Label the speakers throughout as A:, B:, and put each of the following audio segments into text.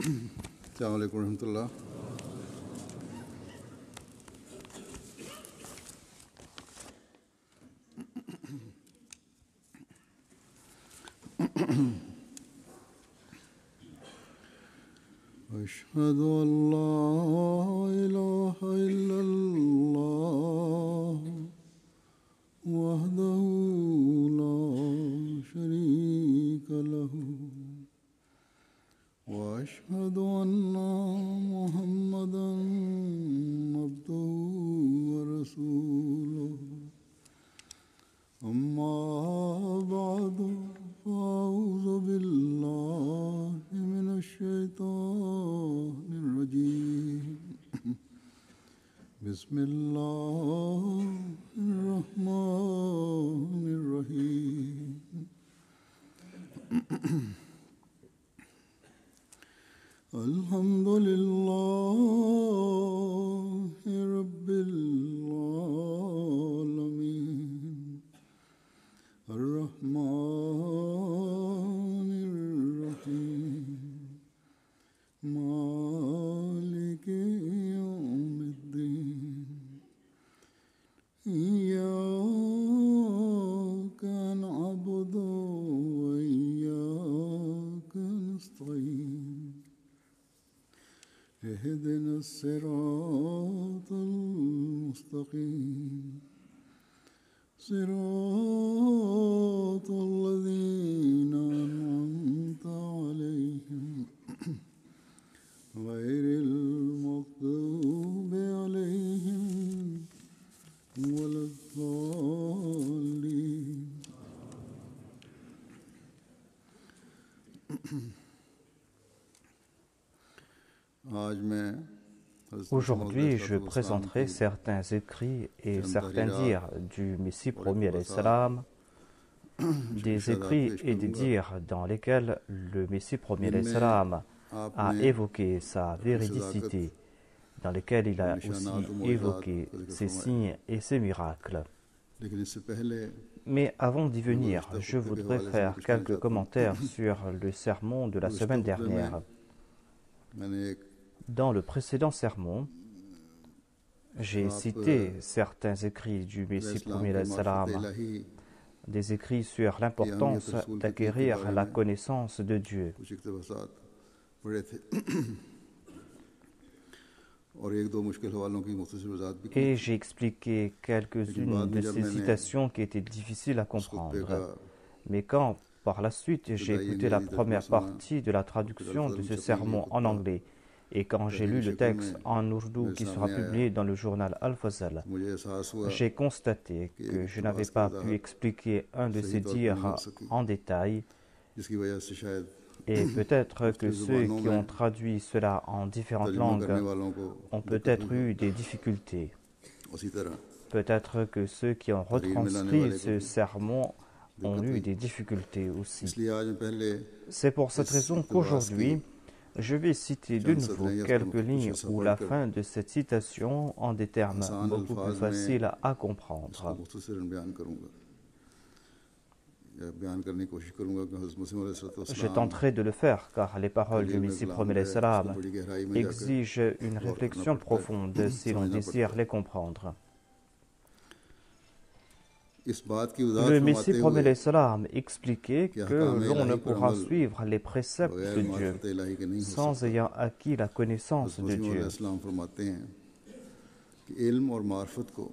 A: अस्सलामु अलैकुम रहमतुल्लाह। أشهد أن لا إله إلا الله وحده لا شريك له وأشهد أن محمدا عبده ورسوله أما بعد فأعوذ بالله من الشيطان الرجيم بسم الله الرحمن الرحيم الحمد لله رب العالمين الرحمن الرحيم مالك يوم الدين إياك نعبد وإياك نستعين اهدنا الصراط المستقيم صراط الذين أنعمت عليهم غير المغضوب عليهم ولا الضالين.
B: Aujourd'hui, je présenterai certains écrits et certains dires du Messie premier alayhi salam, des écrits et des dires dans lesquels le Messie premier alayhi salam a évoqué sa véridicité, dans lesquels il a aussi évoqué ses signes et ses miracles. Mais avant d'y venir, je voudrais faire quelques commentaires sur le sermon de la semaine dernière. Dans le précédent sermon, j'ai cité certains écrits du Messie premier alayhi salam, des écrits sur l'importance d'acquérir la connaissance de Dieu. Et j'ai expliqué quelques-unes de ces citations qui étaient difficiles à comprendre. Mais quand, par la suite, j'ai écouté la première partie de la traduction de ce sermon en anglais, et quand j'ai lu le texte en ourdou qui sera publié dans le journal Al-Fazal, j'ai constaté que je n'avais pas pu expliquer un de ces dires en détail, et peut-être que ceux qui ont traduit cela en différentes langues ont peut-être eu des difficultés. Peut-être que ceux qui ont retranscrit ce sermon ont eu des difficultés aussi. C'est pour cette raison qu'aujourd'hui, je vais citer de nouveau quelques lignes ou la fin de cette citation en des termes beaucoup plus faciles à comprendre. Je tenterai de le faire car les paroles du Messie premier alayhi salam exigent une réflexion profonde si l'on désire les comprendre. Le Messie premier alayhi salam expliquait que l'on ne pourra suivre les préceptes de Dieu sans ayant acquis la connaissance de Dieu.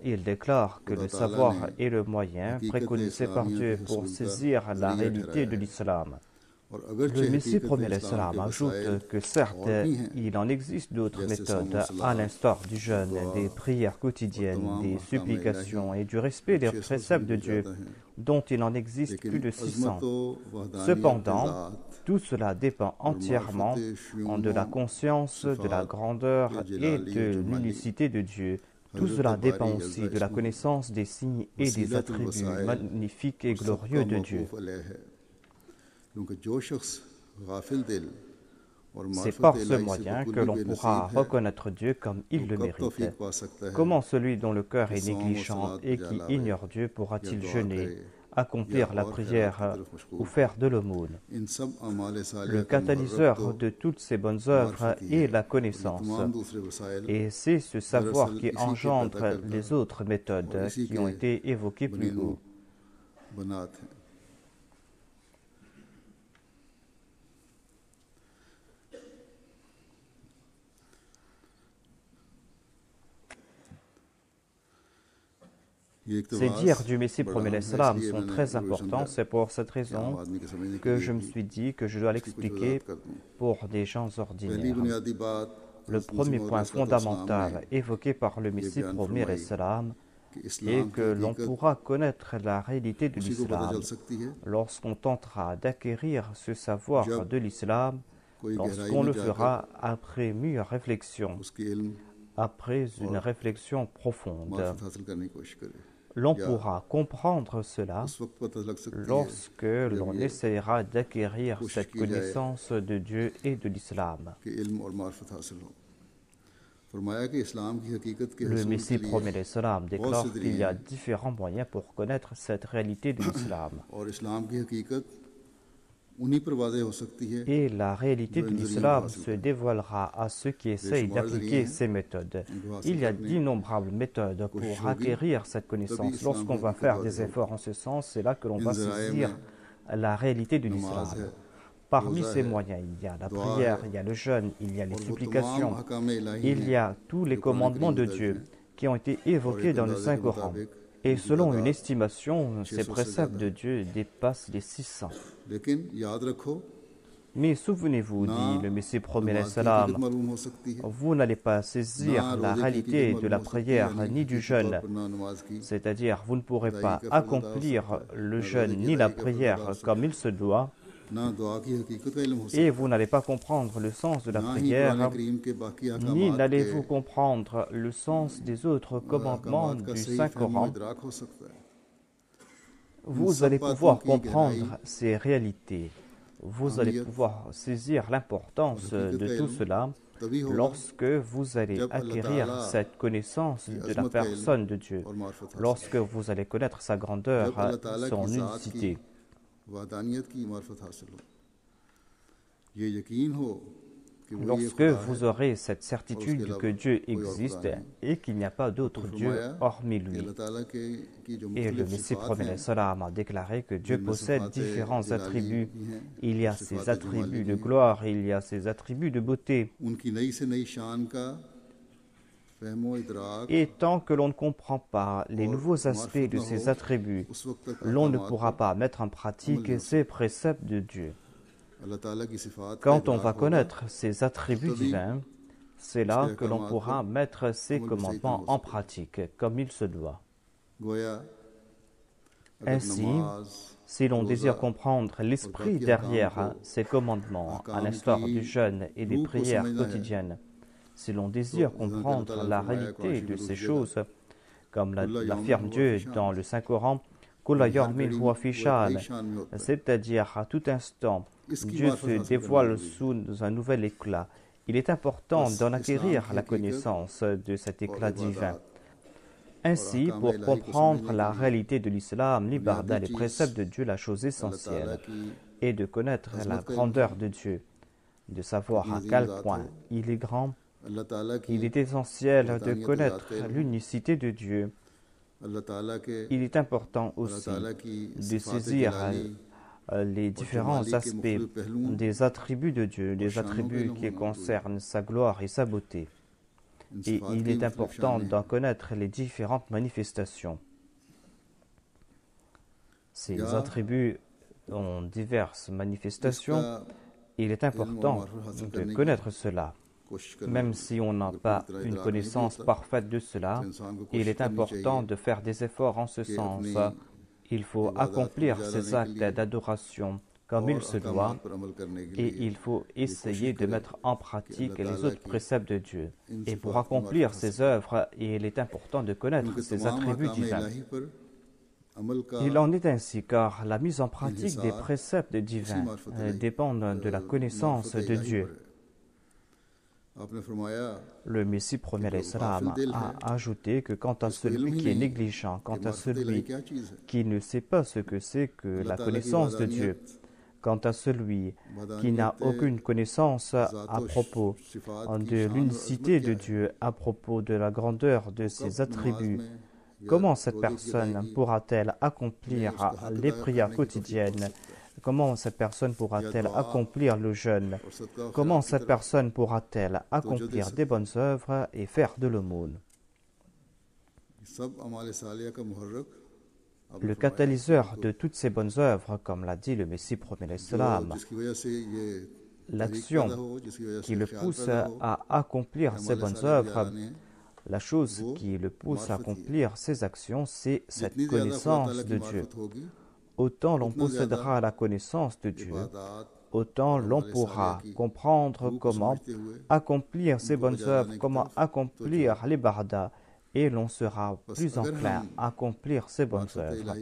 B: Il déclare que le savoir est le moyen préconisé par Dieu pour saisir la réalité de l'islam. Le Messie premier alayhi salam ajoute que certes, il en existe d'autres méthodes, à l'instar du jeûne, des prières quotidiennes, des supplications et du respect des préceptes de Dieu, dont il en existe plus de 600. Cependant, tout cela dépend entièrement de la conscience de la grandeur et de l'unicité de Dieu. Tout cela dépend aussi de la connaissance des signes et des attributs magnifiques et glorieux de Dieu. C'est par ce moyen que l'on pourra reconnaître Dieu comme il le mérite. Comment celui dont le cœur est négligent et qui ignore Dieu pourra-t-il jeûner, accomplir la prière ou faire de l'aumône. Le catalyseur de toutes ces bonnes œuvres est la connaissance. Et c'est ce savoir qui engendre les autres méthodes qui ont été évoquées plus haut. Ces dires du Messie promet l'Islam sont très importants. C'est pour cette raison que je me suis dit que je dois l'expliquer pour des gens ordinaires. Le premier point fondamental évoqué par le Messie promet l'Islam est que l'on pourra connaître la réalité de l'Islam lorsqu'on tentera d'acquérir ce savoir de l'Islam, lorsqu'on le fera après mûre réflexion, après une réflexion profonde. L'on pourra comprendre cela lorsque l'on essaiera d'acquérir cette connaissance de Dieu et de l'Islam. Le Messie promet l'Islam déclare qu'il y a différents moyens pour connaître cette réalité de l'Islam. Et la réalité de l'Islam se dévoilera à ceux qui essayent d'appliquer ces méthodes. Il y a d'innombrables méthodes pour acquérir cette connaissance. Lorsqu'on va faire des efforts en ce sens, c'est là que l'on va saisir la réalité de l'Islam. Parmi ces moyens, il y a la prière, il y a le jeûne, il y a les supplications, il y a tous les commandements de Dieu qui ont été évoqués dans le Saint-Coran. Et selon une estimation, ces préceptes de Dieu dépassent les 600. Mais souvenez-vous, dit le Messie promet l'Islam, vous n'allez pas saisir la réalité de la prière ni du jeûne. C'est-à-dire, vous ne pourrez pas accomplir le jeûne ni la prière comme il se doit. Et vous n'allez pas comprendre le sens de la prière, ni n'allez-vous comprendre le sens des autres commandements du Saint-Coran. Vous allez pouvoir comprendre ces réalités. Vous allez pouvoir saisir l'importance de tout cela lorsque vous allez acquérir cette connaissance de la personne de Dieu, lorsque vous allez connaître sa grandeur, son unicité. Lorsque vous aurez cette certitude que Dieu existe et qu'il n'y a pas d'autre Dieu hormis lui. Et le Messie promet l'Islam a déclaré que Dieu possède différents attributs. Il y a ses attributs de gloire, il y a ses attributs de beauté. Et tant que l'on ne comprend pas les nouveaux aspects de ces attributs, l'on ne pourra pas mettre en pratique ces préceptes de Dieu. Quand on va connaître ces attributs divins, c'est là que l'on pourra mettre ces commandements en pratique comme il se doit. Ainsi, si l'on désire comprendre l'esprit derrière ces commandements, à l'instar du jeûne et des prières quotidiennes, si l'on désire comprendre la réalité de ces choses, comme l'affirme Dieu dans le Saint-Coran, c'est-à-dire à tout instant, Dieu se dévoile sous un nouvel éclat. Il est important d'en acquérir la connaissance de cet éclat divin. Ainsi, pour comprendre la réalité de l'islam, l'ibadah, les préceptes de Dieu, la chose essentielle est de connaître la grandeur de Dieu, de savoir à quel point il est grand. Il est essentiel de connaître l'unicité de Dieu. Il est important aussi de saisir les différents aspects des attributs de Dieu, des attributs qui concernent sa gloire et sa beauté. Et il est important d'en connaître les différentes manifestations. Ces attributs ont diverses manifestations. Il est important de connaître cela. Même si on n'a pas une connaissance parfaite de cela, il est important de faire des efforts en ce sens. Il faut accomplir ces actes d'adoration comme il se doit et il faut essayer de mettre en pratique les autres préceptes de Dieu. Et pour accomplir ces œuvres, il est important de connaître ces attributs divins. Il en est ainsi car la mise en pratique des préceptes divins dépend de la connaissance de Dieu. Le Messie premier alayhi salam a ajouté que quant à celui qui est négligent, quant à celui qui ne sait pas ce que c'est que la connaissance de Dieu, quant à celui qui n'a aucune connaissance à propos de l'unicité de Dieu, à propos de la grandeur de ses attributs, comment cette personne pourra-t-elle accomplir les prières quotidiennes? Comment cette personne pourra-t-elle accomplir le jeûne? Comment cette personne pourra-t-elle accomplir des bonnes œuvres et faire de l'aumône? Le catalyseur de toutes ces bonnes œuvres, comme l'a dit le Messie premier salam, l'action qui le pousse à accomplir ces bonnes œuvres, la chose qui le pousse à accomplir ces actions, c'est cette connaissance de Dieu. Autant l'on possédera la connaissance de Dieu, autant l'on pourra comprendre comment accomplir ces bonnes œuvres, comment accomplir les bardas, et l'on sera plus enclin à accomplir ces bonnes œuvres.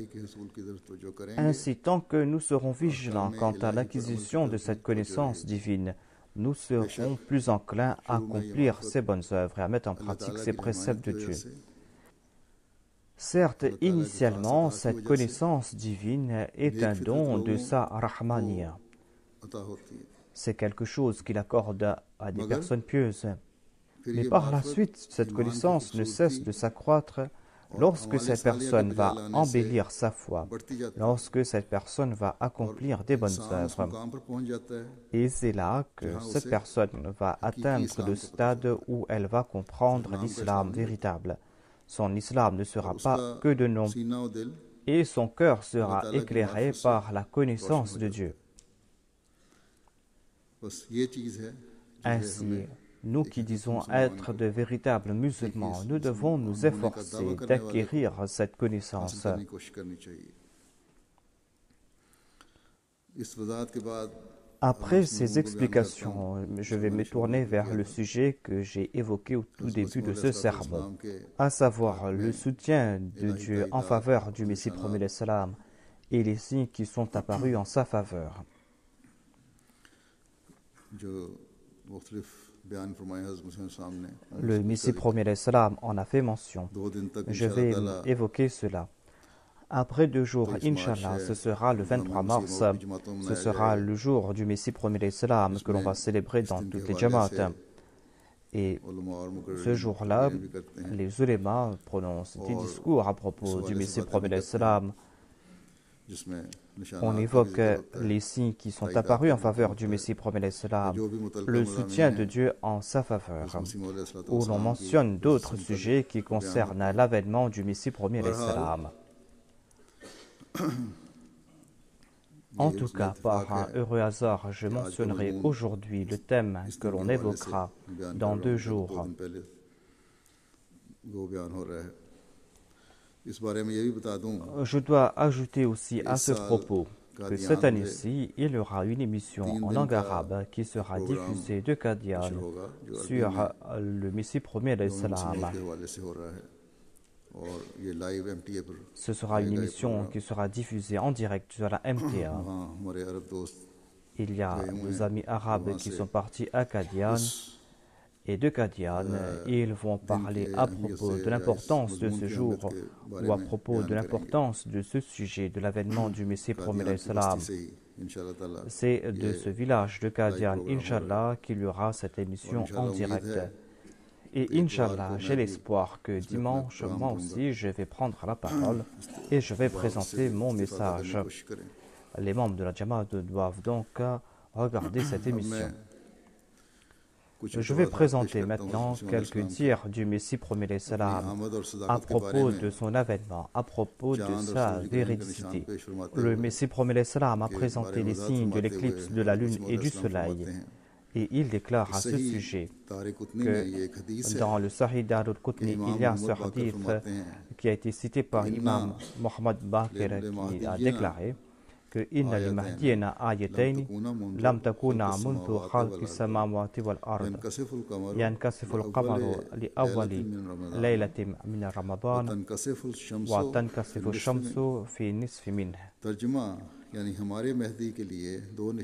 B: Ainsi, tant que nous serons vigilants quant à l'acquisition de cette connaissance divine, nous serons plus enclins à accomplir ces bonnes œuvres et à mettre en pratique ces préceptes de Dieu. Certes, initialement, cette connaissance divine est un don de sa Rahmaniya. C'est quelque chose qu'il accorde à des personnes pieuses. Mais par la suite, cette connaissance ne cesse de s'accroître lorsque cette personne va embellir sa foi, lorsque cette personne va accomplir des bonnes œuvres. Et c'est là que cette personne va atteindre le stade où elle va comprendre l'islam véritable. Son islam ne sera pas que de nom, et son cœur sera éclairé par la connaissance de Dieu. Ainsi, nous qui disons être de véritables musulmans, nous devons nous efforcer d'acquérir cette connaissance. Après ces explications, je vais me tourner vers le sujet que j'ai évoqué au tout début de ce sermon, à savoir le soutien de Dieu en faveur du Messie premier salam et les signes qui sont apparus en sa faveur. Le Messie premier salam en a fait mention. Je vais évoquer cela. Après 2 jours, Inch'Allah, ce sera le 23 mars, ce sera le jour du Messie premier salam que l'on va célébrer dans toutes les Jamaat. Et ce jour-là, les ulémas prononcent des discours à propos du Messie premier salam. On évoque les signes qui sont apparus en faveur du Messie premier salam, le soutien de Dieu en sa faveur, où l'on mentionne d'autres sujets qui concernent l'avènement du Messie premier salam. En tout cas, par un heureux hasard, je mentionnerai aujourd'hui le thème que l'on évoquera dans 2 jours. Je dois ajouter aussi à ce propos que cette année-ci, il y aura une émission en langue arabe qui sera diffusée de Qadian sur le Messie premier salam. Ce sera une émission qui sera diffusée en direct sur la MTA. Il y a nos amis arabes qui sont partis à Qadian, et de Qadian, ils vont parler à propos de l'importance de ce jour ou à propos de l'importance de ce sujet de l'avènement du Messie premier salam. C'est de ce village de Qadian, Inch'Allah, qu'il y aura cette émission en direct. Et Inch'Allah, j'ai l'espoir que dimanche, moi aussi, je vais prendre la parole et je vais présenter mon message. Les membres de la Jamaat doivent donc regarder cette émission. Je vais présenter maintenant quelques dires du Messie premier salam à propos de son avènement, à propos de sa véridicité. Le Messie premier salam a présenté les signes de l'éclipse de la lune et du soleil. Et il déclare à ce sujet que dans le Sahih al-Qutni, il y a ce hadith qui a été cité par Imam Mohammed Bakir qui a déclaré que Inna li mahdiyana ayatayn lam takuna mundu khalqi samawati wal ard yankasifu al-qamaru li awwali laylatin min ramadan wa tankasifu ash-shamsu fi nisfi minhu.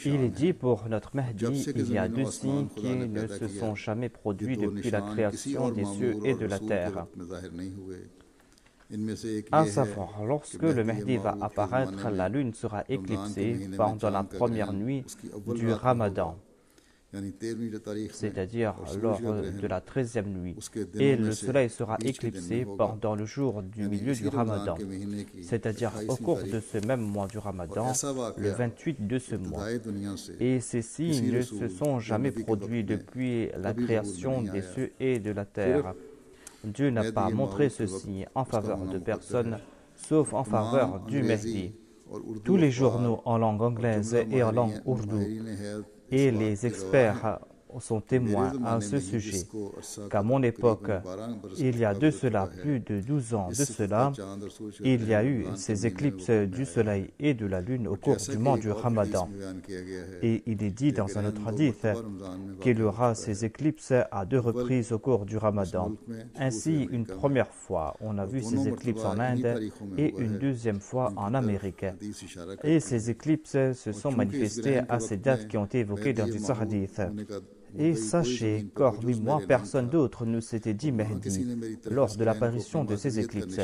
B: Il est dit pour notre Mahdi, il y a deux signes qui ne se sont jamais produits depuis la création des cieux et de la terre. À savoir, lorsque le Mahdi va apparaître, la lune sera éclipsée pendant la première nuit du Ramadan, c'est-à-dire lors de la 13e nuit, et le soleil sera éclipsé pendant le jour du milieu du Ramadan, c'est-à-dire au cours de ce même mois du Ramadan, le 28 de ce mois. Et ces signes ne se sont jamais produits depuis la création des cieux et de la terre. Dieu n'a pas montré ceci en faveur de personne, sauf en faveur du Mahdi. Tous les journaux en langue anglaise et en langue ourdou et les experts sont témoins à ce sujet, qu'à mon époque, il y a de cela plus de 12 ans de cela, il y a eu ces éclipses du soleil et de la lune au cours du mois du Ramadan. Et il est dit dans un autre hadith qu'il y aura ces éclipses à 2 reprises au cours du Ramadan. Ainsi, une première fois, on a vu ces éclipses en Inde et une deuxième fois en Amérique. Et ces éclipses se sont manifestées à ces dates qui ont été évoquées dans ce hadith. Et sachez qu'hormis moi, personne d'autre ne s'était dit Mahdi lors de l'apparition de ces éclipses.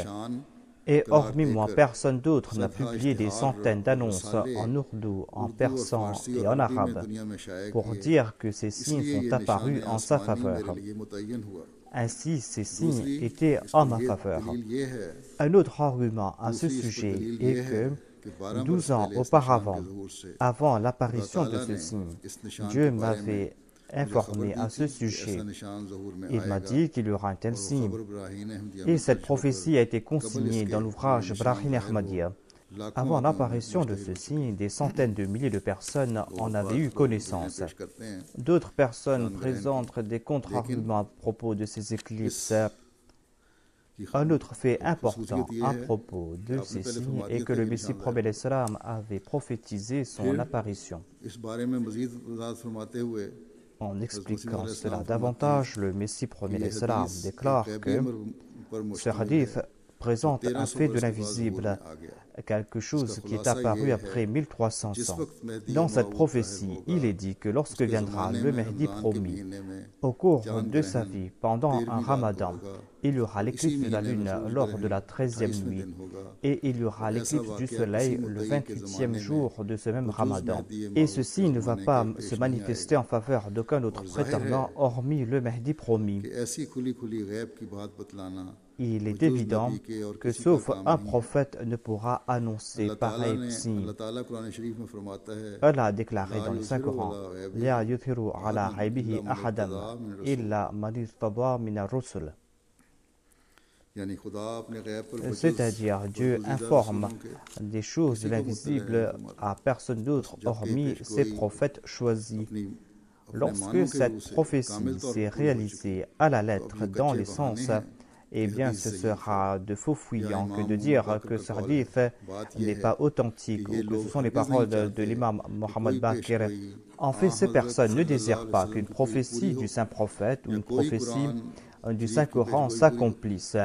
B: Et hormis moi, personne d'autre n'a publié des centaines d'annonces en ourdou, en persan et en arabe pour dire que ces signes sont apparus en sa faveur. Ainsi, ces signes étaient en ma faveur. Un autre argument à ce sujet est que 12 ans auparavant, avant l'apparition de ce signe, Dieu m'avait informé à ce sujet. Il m'a dit qu'il y aura un tel signe. Et cette prophétie a été consignée dans l'ouvrage Brahim Ahmadiyya. Avant l'apparition de ce signe, des centaines de milliers de personnes en avaient eu connaissance. D'autres personnes présentent des contre-arguments à propos de ces éclipses. Un autre fait important à propos de ces signes est que le Messie prophète l'Islam avait prophétisé son apparition. En expliquant cela davantage, le Messie prophète l'Islam déclare que ce hadith présente un fait de l'invisible, quelque chose qui est apparu après 1300 ans. Dans cette prophétie, il est dit que lorsque viendra le Mahdi promis, au cours de sa vie, pendant un Ramadan, il y aura l'éclipse de la lune lors de la 13e nuit et il y aura l'éclipse du soleil le 28e jour de ce même Ramadan. Et ceci ne va pas se manifester en faveur d'aucun autre prétendant hormis le Mahdi promis. Il est évident que sauf un prophète ne pourra annoncer pareil signe. Allah a déclaré dans le Saint-Coran « La yuthiru ala ghaybihi ahadan illa man irtada min ar-rusul » c'est-à-dire Dieu informe des choses de l'invisible à personne d'autre hormis ses prophètes choisis. Lorsque cette prophétie s'est réalisée à la lettre dans les sens, eh bien ce sera de faux fuyant que de dire que ce hadith n'est pas authentique ou que ce sont les paroles de l'imam Mohammed Baqir. En fait, ces personnes ne désirent pas qu'une prophétie du saint prophète ou une prophétie du Saint-Coran s'accomplisse.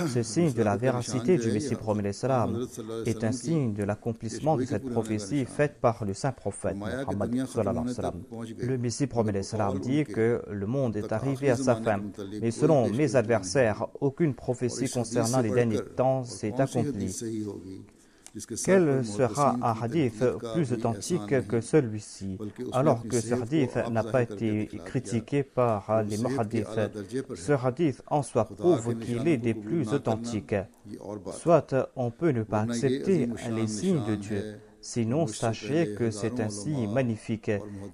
B: Ce signe de la véracité du Messie prophète l'Islam est un signe de l'accomplissement de cette prophétie faite par le saint prophète Mohammed sallallahu alayhi wa sallam. Le Messie prophète l'Islam dit que le monde est arrivé à sa fin, mais selon mes adversaires, aucune prophétie concernant les derniers temps s'est accomplie. Quel sera un hadith plus authentique que celui-ci, alors que ce hadith n'a pas été critiqué par les muhaddiths? Ce hadith en soi prouve qu'il est des plus authentiques. Soit on peut ne pas accepter les signes de Dieu, sinon sachez que c'est un signe magnifique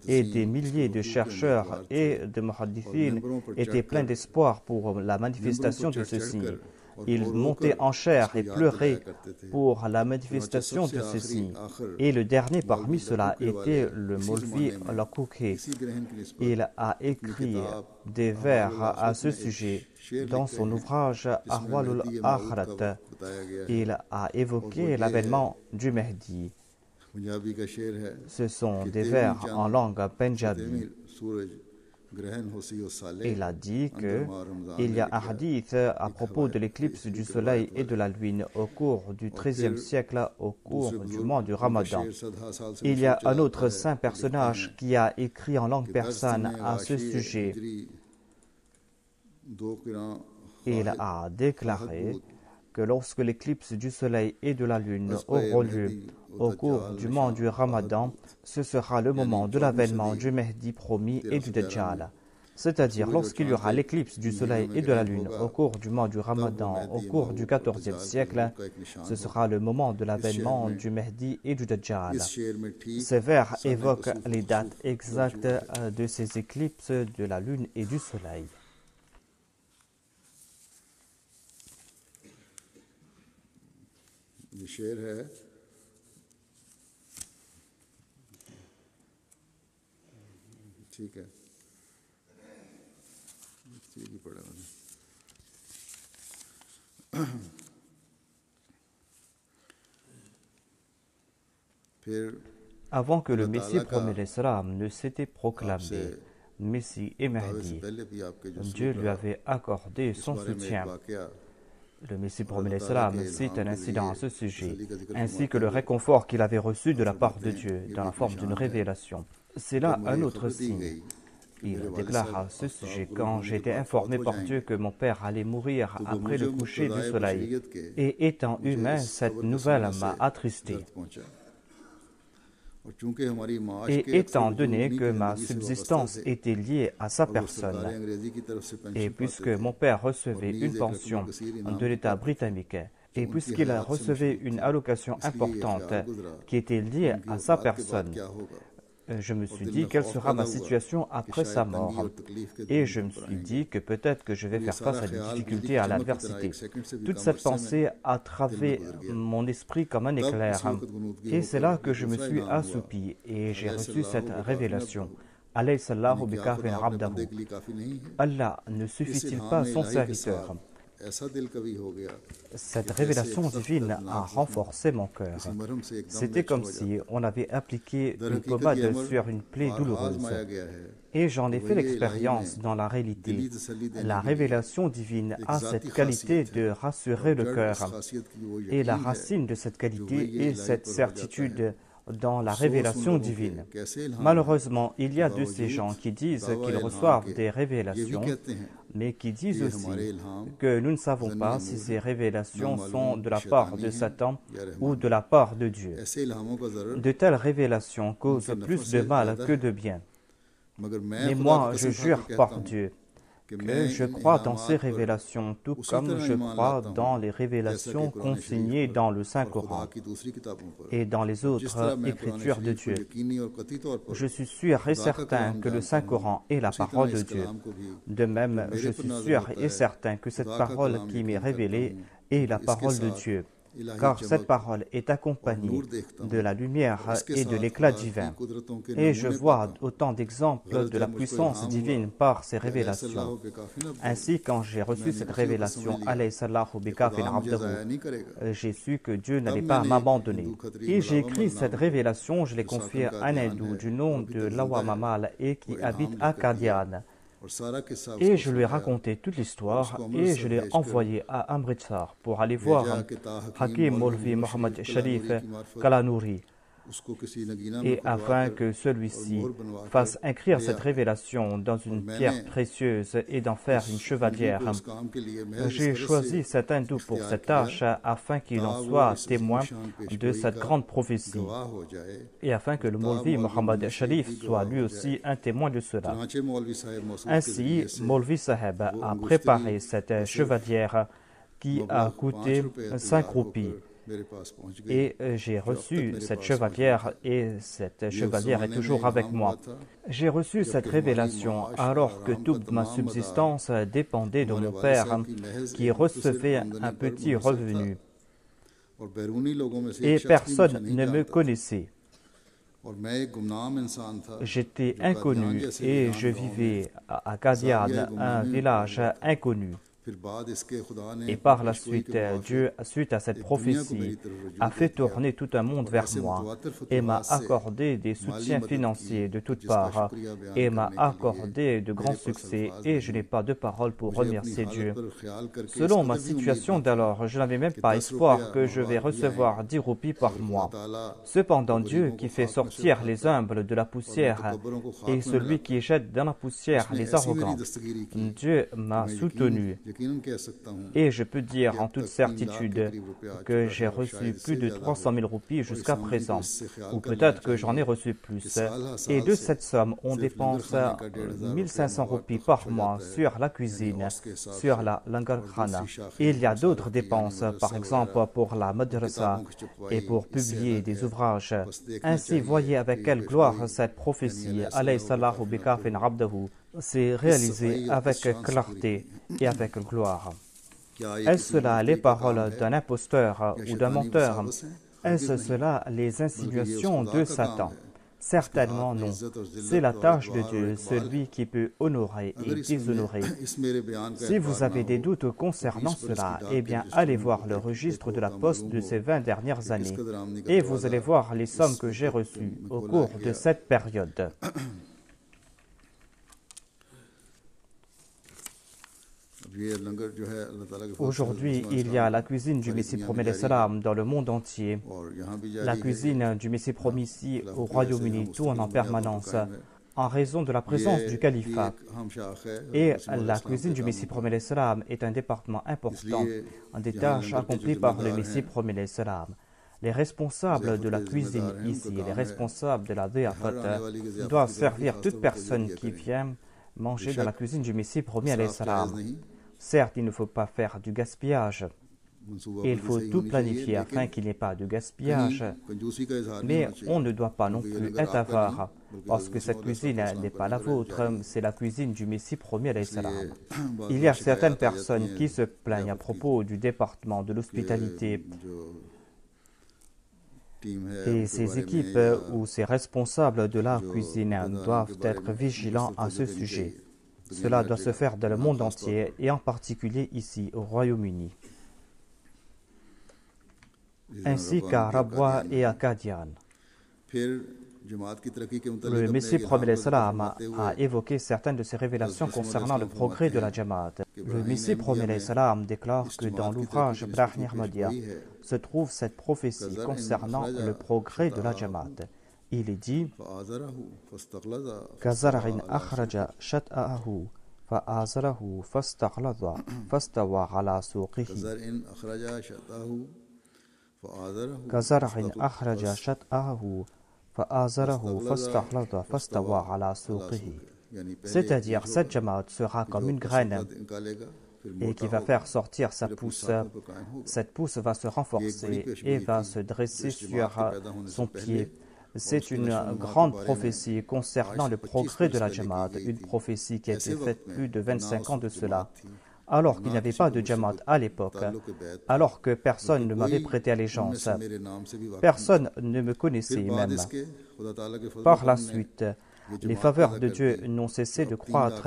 B: et des milliers de chercheurs et de muhaddithins étaient pleins d'espoir pour la manifestation de ce signe. Ils montaient en chair et pleuraient pour la manifestation de ce signe. Et le dernier parmi ceux-là était le Maulvi Al-Kouki. Il a écrit des vers à ce sujet dans son ouvrage Ahwalul Akhirat. Il a évoqué l'avènement du Mahdi. Ce sont des vers en langue punjabi. Il a dit qu'il y a un hadith à propos de l'éclipse du soleil et de la lune au cours du XIIIe siècle, au cours du mois du Ramadan. Il y a un autre saint personnage qui a écrit en langue persane à ce sujet. Il a déclaré que lorsque l'éclipse du soleil et de la lune auront lieu au cours du mois du Ramadan, ce sera le moment de l'avènement du Mehdi promis et du Dajjal. C'est-à-dire, lorsqu'il y aura l'éclipse du soleil et de la lune au cours du mois du Ramadan, au cours du XIVe siècle, ce sera le moment de l'avènement du Mehdi et du Dajjal. Ces vers évoquent les dates exactes de ces éclipses de la lune et du soleil.
A: ये शेर है ठीक है ठीक ही पड़ा मैंने
B: Avant que le Messie promet l'Islam ne s'était proclamé Messie et Mahdi, Dieu lui avait accordé son soutien. Le Messie promet l'Islam cite un incident à ce sujet, ainsi que le réconfort qu'il avait reçu de la part de Dieu dans la forme d'une révélation. C'est là un autre signe. Il déclare à ce sujet: quand j'ai été informé par Dieu que mon père allait mourir après le coucher du soleil, et étant humain, cette nouvelle m'a attristé. Et étant donné que ma subsistance était liée à sa personne, et puisque mon père recevait une pension de l'État britannique, et puisqu'il recevait une allocation importante qui était liée à sa personne, je me suis dit quelle sera ma situation après sa mort. Et je me suis dit que peut-être que je vais faire face à des difficultés, à l'adversité. Toute cette pensée a traversé mon esprit comme un éclair. Et c'est là que je me suis assoupi et j'ai reçu cette révélation. Allah ne suffit-il pas son serviteur? Cette révélation divine a renforcé mon cœur. C'était comme si on avait appliqué une pommade sur une plaie douloureuse. Et j'en ai fait l'expérience dans la réalité. La révélation divine a cette qualité de rassurer le cœur. Et la racine de cette qualité est cette certitude dans la révélation divine. Malheureusement, il y a de ces gens qui disent qu'ils reçoivent des révélations, mais qui disent aussi que nous ne savons pas si ces révélations sont de la part de Satan ou de la part de Dieu. De telles révélations causent plus de mal que de bien. Mais moi, je jure par Dieu que je crois dans ces révélations, tout comme je crois dans les révélations consignées dans le Saint-Coran et dans les autres écritures de Dieu. Je suis sûr et certain que le Saint-Coran est la parole de Dieu. De même, je suis sûr et certain que cette parole qui m'est révélée est la parole de Dieu, car cette parole est accompagnée de la lumière et de l'éclat divin. Et je vois autant d'exemples de la puissance divine par ces révélations. Ainsi, quand j'ai reçu cette révélation, j'ai su que Dieu n'allait pas m'abandonner. Et j'ai écrit cette révélation, je l'ai confiée à un hindou du nom de Lawa Mamal et qui habite à Qadian. Et je lui ai raconté toute l'histoire et je l'ai envoyé à Amritsar pour aller voir Hakim Maulvi Mohammad Sharif Kalanouri, et afin que celui-ci fasse inscrire cette révélation dans une pierre précieuse et d'en faire une chevalière. J'ai choisi cet hindou pour cette tâche afin qu'il en soit témoin de cette grande prophétie et afin que le Maulvi Mohammad Sharif soit lui aussi un témoin de cela. Ainsi, Maulvi Saheb a préparé cette chevalière qui a coûté 5 roupies. Et j'ai reçu cette chevalière et cette chevalière est toujours avec moi. J'ai reçu cette révélation alors que toute ma subsistance dépendait de mon père qui recevait un petit revenu et personne ne me connaissait. J'étais inconnu et je vivais à Qadian, un village inconnu. Et par la suite, Dieu, suite à cette prophétie, a fait tourner tout un monde vers moi et m'a accordé des soutiens financiers de toutes parts et m'a accordé de grands succès et je n'ai pas de parole pour remercier Dieu. Selon ma situation d'alors, je n'avais même pas espoir que je vais recevoir 10 roupies par mois. Cependant, Dieu qui fait sortir les humbles de la poussière et celui qui jette dans la poussière les arrogants, Dieu m'a soutenu. Et je peux dire en toute certitude que j'ai reçu plus de 300 000 roupies jusqu'à présent, ou peut-être que j'en ai reçu plus. Et de cette somme, on dépense 1500 roupies par mois sur la cuisine, sur la langar khana. Et il y a d'autres dépenses, par exemple pour la madrasa et pour publier des ouvrages. Ainsi, voyez avec quelle gloire cette prophétie, alayhi sallahu bikafin abdahu, s'est réalisée avec clarté et avec gloire. Est-ce cela les paroles d'un imposteur ou d'un menteur? Est-ce cela les insinuations de Satan? Certainement non. C'est la tâche de Dieu, celui qui peut honorer et déshonorer. Si vous avez des doutes concernant cela, eh bien allez voir le registre de la poste de ces 20 dernières années et vous allez voir les sommes que j'ai reçues au cours de cette période. Aujourd'hui, il y a la cuisine du Messie promis salam dans le monde entier. La cuisine du Messie promis ici au Royaume-Uni tourne en permanence en raison de la présence du califat. Et la cuisine du Messie promis salam est un département important des tâches accomplies par le Messie promis salam. Les responsables de la cuisine ici, les responsables de la diafat doivent servir toute personne qui vient manger dans la cuisine du Messie promis salam. Certes, il ne faut pas faire du gaspillage. Il faut tout planifier afin qu'il n'y ait pas de gaspillage. Mais on ne doit pas non plus être avare, parce que cette cuisine n'est pas la vôtre, c'est la cuisine du Messie promis alayhi salam. Il y a certaines personnes qui se plaignent à propos du département de l'hospitalité. Et ces équipes ou ces responsables de la cuisine doivent être vigilants à ce sujet. Cela doit se faire dans le monde entier et en particulier ici au Royaume-Uni, ainsi qu'à Rabwa et à Qadian. Le Messie promis salam a évoqué certaines de ses révélations concernant le progrès de la Jamaat. Le Messie promis salam déclare que dans l'ouvrage Brahni Ahmadiyya se trouve cette prophétie concernant le progrès de la Jamaat. Il est dit Kazar'in akhraja shat'ahu fa'azarahu fastaghlaza fastawa ala suqihi. Kazar'in akhraja shat'ahu fa'azarahu fastaghlaza fastawa ala suqihi. C'est-à-dire, cette Jamaat sera comme une graine et qui va faire sortir sa pousse. Cette pousse va se renforcer et va se dresser sur son pied. C'est une grande prophétie concernant le progrès de la Jamaat, une prophétie qui a été faite plus de 25 ans de cela, alors qu'il n'y avait pas de Jamaat à l'époque, alors que personne ne m'avait prêté allégeance, personne ne me connaissait même. Par la suite, les faveurs de Dieu n'ont cessé de croître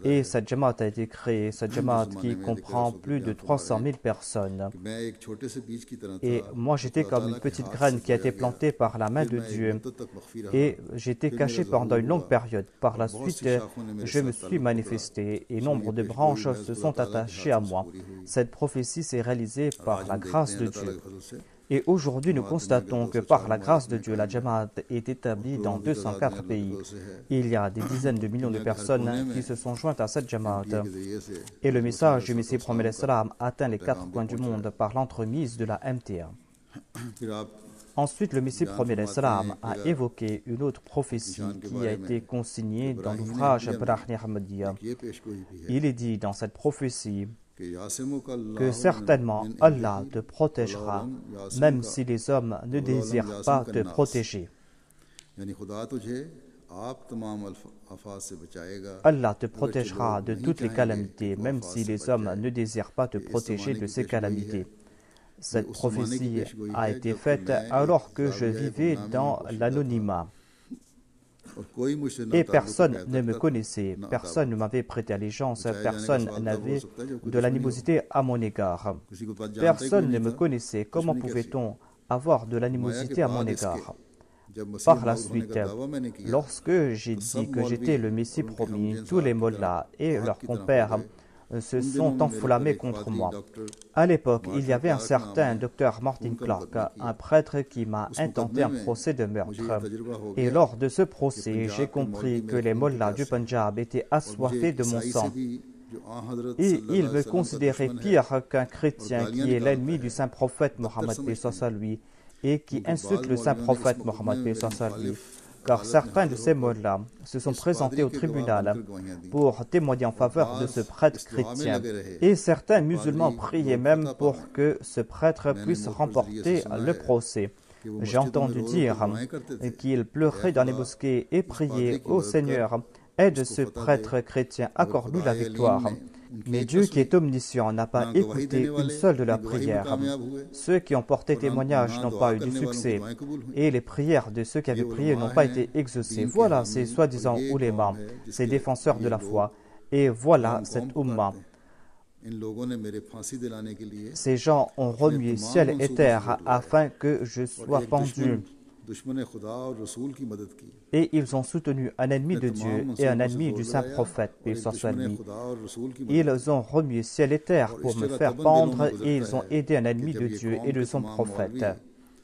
B: et cette Jamaat a été créée, cette Jamaat qui comprend plus de 300 000 personnes. Et moi j'étais comme une petite graine qui a été plantée par la main de Dieu et j'étais caché pendant une longue période. Par la suite, je me suis manifesté et nombre de branches se sont attachées à moi. Cette prophétie s'est réalisée par la grâce de Dieu. Et aujourd'hui, nous constatons que par la grâce de Dieu, la Jamaat est établie dans 204 pays. Il y a des dizaines de millions de personnes qui se sont jointes à cette Jamaat. Et le message du Messie promis salam atteint les 4 coins du monde par l'entremise de la MTA. Ensuite, le Messie promis salam a évoqué une autre prophétie qui a été consignée dans l'ouvrage Brahni Ahmadiyya. Il est dit dans cette prophétie que certainement Allah te protégera, même si les hommes ne désirent pas te protéger. Allah te protégera de toutes les calamités, même si les hommes ne désirent pas te protéger de ces calamités. Cette prophétie a été faite alors que je vivais dans l'anonymat. Et personne ne me connaissait, personne ne m'avait prêté allégeance, personne n'avait de l'animosité à mon égard. Personne ne me connaissait. Comment pouvait-on avoir de l'animosité à mon égard? Par la suite, lorsque j'ai dit que j'étais le Messie promis, tous les mollahs et leurs compères se sont enflammés contre moi. À l'époque, il y avait un certain docteur Martin Clark, un prêtre qui m'a intenté un procès de meurtre. Et lors de ce procès, j'ai compris que les mollahs du Punjab étaient assoiffés de mon sang. Et ils me considéraient pire qu'un chrétien qui est l'ennemi du saint prophète Mohammed lui et qui insulte le saint prophète Mohammed lui. Car certains de ces mollahs se sont présentés au tribunal pour témoigner en faveur de ce prêtre chrétien. Et certains musulmans priaient même pour que ce prêtre puisse remporter le procès. J'ai entendu dire qu'ils pleuraient dans les mosquées et priaient au Seigneur, aide ce prêtre chrétien, accorde-lui la victoire. Mais Dieu qui est omniscient n'a pas écouté une seule de leurs prières. Ceux qui ont porté témoignage n'ont pas eu de succès et les prières de ceux qui avaient prié n'ont pas été exaucées. Voilà ces soi-disant oulémas, ces défenseurs de la foi. Et voilà cette Ummah. Ces gens ont remué ciel et terre afin que je sois pendu. Et ils ont soutenu un ennemi de Dieu et un ennemi du saint prophète. Ils ont remué ciel et terre pour me faire pendre et ils ont aidé un ennemi de Dieu et de son prophète.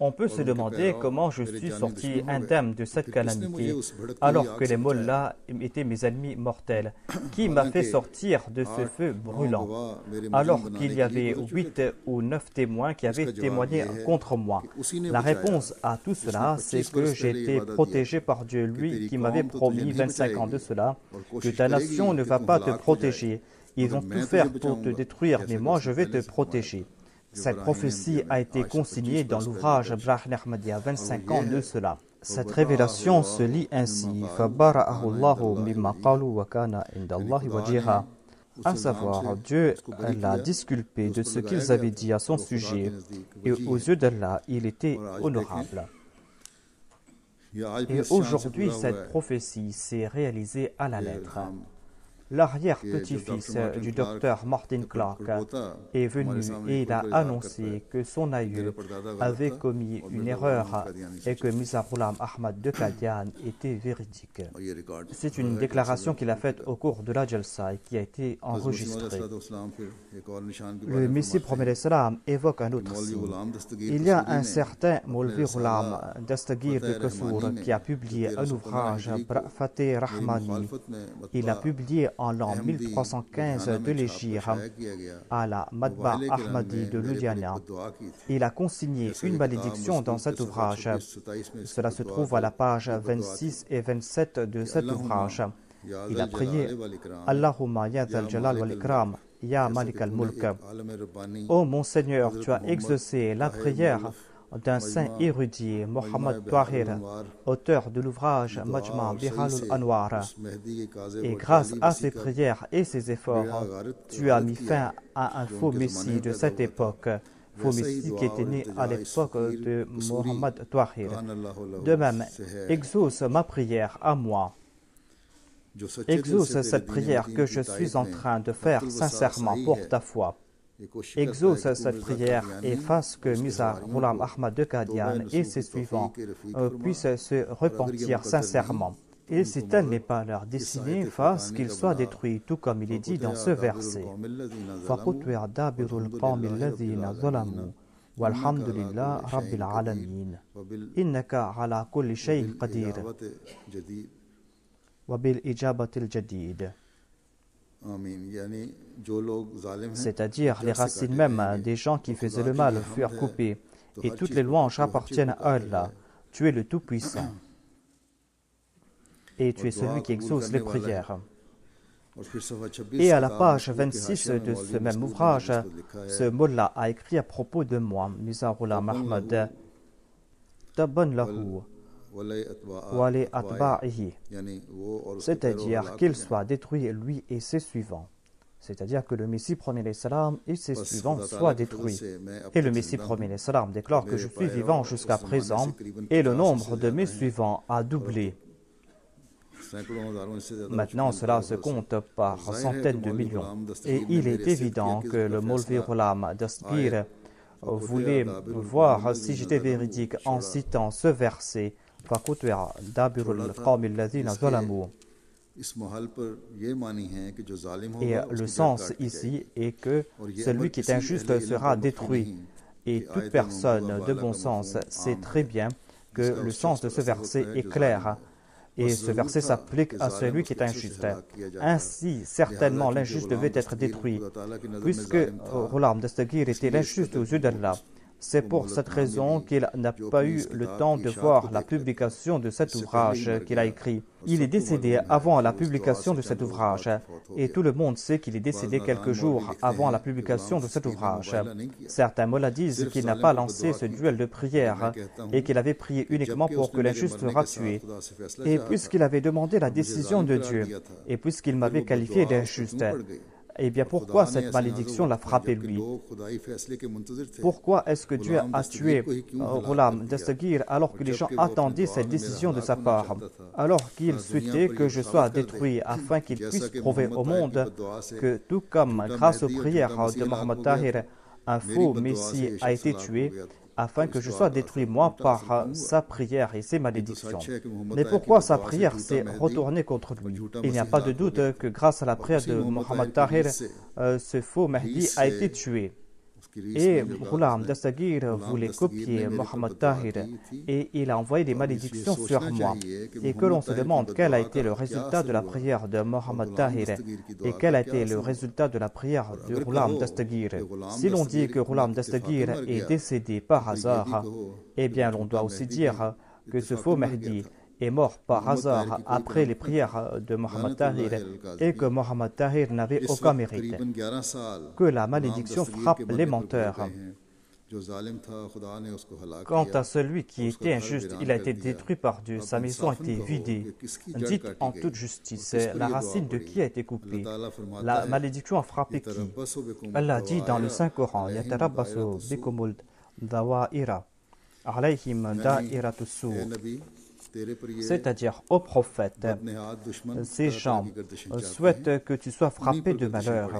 B: On peut se demander comment je suis sorti indemne de cette calamité alors que les mollahs étaient mes ennemis mortels. Qui m'a fait sortir de ce feu brûlant alors qu'il y avait 8 ou 9 témoins qui avaient témoigné contre moi? La réponse à tout cela, c'est que j'étais protégé par Dieu, lui qui m'avait promis 25 ans de cela, que ta nation ne va pas te protéger. Ils vont tout faire pour te détruire, mais moi je vais te protéger. Cette prophétie a été consignée dans l'ouvrage Brahn Ahmadiyya 25 ans de cela. Cette révélation se lit ainsi, à savoir, Dieu l'a disculpé de ce qu'ils avaient dit à son sujet, et aux yeux d'Allah, il était honorable. Et aujourd'hui, cette prophétie s'est réalisée à la lettre. L'arrière-petit-fils du docteur Martin Clark est venu et il a annoncé que son aïeux avait commis une erreur et que Mirza Ghulam Ahmad de Qadian était véridique. C'est une déclaration qu'il a faite au cours de la Jalsa et qui a été enregistrée. Le Messie promet salam évoque un autre signe. Il y a un certain Moulvi Ghulam Dastagir de Kassour qui a publié un ouvrage Fateh Rahmani. Il a publié en l'an 1315 de l'Égypte à la Matba Ahmadi de Ludhiana. Il a consigné une malédiction dans cet ouvrage. Cela se trouve à la page 26 et 27 de cet ouvrage. Il a prié Allahumma ya Dhal Jalal wal Ikram, ya Malik al-Mulk. Ô mon Seigneur, tu as exaucé la prière d'un saint érudit, Mohammed Tahir, auteur de l'ouvrage Majma' Biharul Anwar. Et grâce à ses prières et ses efforts, tu as mis fin à un faux messie de cette époque, faux messie qui était né à l'époque de Mohammed Tahir. De même, exauce ma prière à moi. Exauce cette prière que je suis en train de faire sincèrement pour ta foi. Exauce cette prière et fasse que Mirza Ghulam Ahmad de Qadian et ses suivants puissent se repentir sincèrement. Et si tel n'est pas leur destinée, fasse qu'ils soient détruits, tout comme il est dit dans ce verset. فَقُطْوِعَ دَابِرُ الْقَوْمِ الَّذِينَ ظَلَمُوا وَالْحَمْدُ لِلَّهِ رَبِّ الْعَالَمِينَ إِنَّكَ عَلَى كُلِّ شَيْءٍ قَدِيرٌ وَبِالْإِجَابَةِ الْجَدِيدِ. C'est-à-dire les racines même des gens qui faisaient le mal furent coupées, et toutes les louanges appartiennent à Allah. Tu es le Tout-Puissant, et tu es celui qui exauce les prières. Et à la page 26 de ce même ouvrage, ce mollah a écrit à propos de moi, Mirza Ghulam Ahmad, Tabban lahu wa li atba'ihi, c'est-à-dire qu'il soit détruit lui et ses suivants. C'est-à-dire que le Messie premier les salam et ses suivants soient détruits. Et le Messie premier les salam déclare que je suis vivant jusqu'à présent et le nombre de mes suivants a doublé. Maintenant, cela se compte par centaines de millions. Et il est évident que le Maulvi Ghulam Dastgir voulait voir si j'étais véridique en citant ce verset فَقُطِعَ دَابِرُ الْقَوْمِ الَّذِينَ ظَلَمُوا. Et le sens ici est que celui qui est injuste sera détruit. Et toute personne de bon sens sait très bien que le sens de ce verset est clair. Et ce verset s'applique à celui qui est injuste. Ainsi, certainement, l'injuste devait être détruit. Puisque Ghulam Dastgir était l'injuste aux yeux d'Allah, c'est pour cette raison qu'il n'a pas eu le temps de voir la publication de cet ouvrage qu'il a écrit. Il est décédé avant la publication de cet ouvrage, et tout le monde sait qu'il est décédé quelques jours avant la publication de cet ouvrage. Certains mollahs disent qu'il n'a pas lancé ce duel de prière et qu'il avait prié uniquement pour que l'injuste sera tué. Et puisqu'il avait demandé la décision de Dieu, et puisqu'il m'avait qualifié d'injuste, eh bien, pourquoi cette malédiction l'a frappé lui? Pourquoi est-ce que Dieu a tué Ghulam Dastgir alors que les gens attendaient cette décision de sa part, alors qu'il souhaitait que je sois détruit afin qu'il puisse prouver au monde que tout comme grâce aux prières de Mohammed Tahir, un faux messie a été tué, afin que je sois détruit moi par sa prière et ses malédictions. Mais pourquoi sa prière s'est retournée contre lui? Il n'y a pas de doute que grâce à la prière de Mohammed Tahir, ce faux Mahdi a été tué. Et Ghulam Dastgir voulait copier Mohammed Tahir et il a envoyé des malédictions sur moi. Et que l'on se demande quel a été le résultat de la prière de Mohammed Tahir et quel a été le résultat de la prière de Ghulam Dastgir. Si l'on dit que Ghulam Dastgir est décédé par hasard, eh bien l'on doit aussi dire que ce faux Mahdi est mort par hasard après les prières de Mohammed Tahir et que Mohammed Tahir n'avait aucun mérite. Que la malédiction frappe les menteurs. Quant à celui qui était injuste, il a été détruit par Dieu, sa maison a été vidée. Dites en toute justice, la racine de qui a été coupée? La malédiction a frappé qui? Allah dit dans le Saint-Coran, Yatarabbasu bikumul dawa'ira alayhim da'iratus su'. C'est-à-dire au prophète, ces gens souhaitent que tu sois frappé de malheur,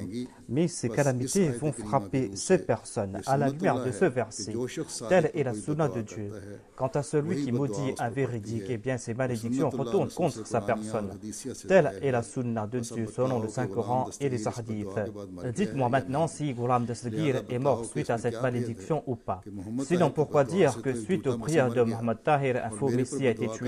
B: mais ces calamités vont frapper ces personnes à la lumière de ce verset. Telle est la sunna de Dieu. Quant à celui qui maudit un véridique, eh bien ces malédictions retournent contre sa personne. Telle est la sunna de Dieu selon le Saint-Coran et les hadiths. Dites-moi maintenant si Ghulam Dastgir est mort suite à cette malédiction ou pas. Sinon, pourquoi dire que suite aux prières de Mohammed Tahir, un faux messie a été tué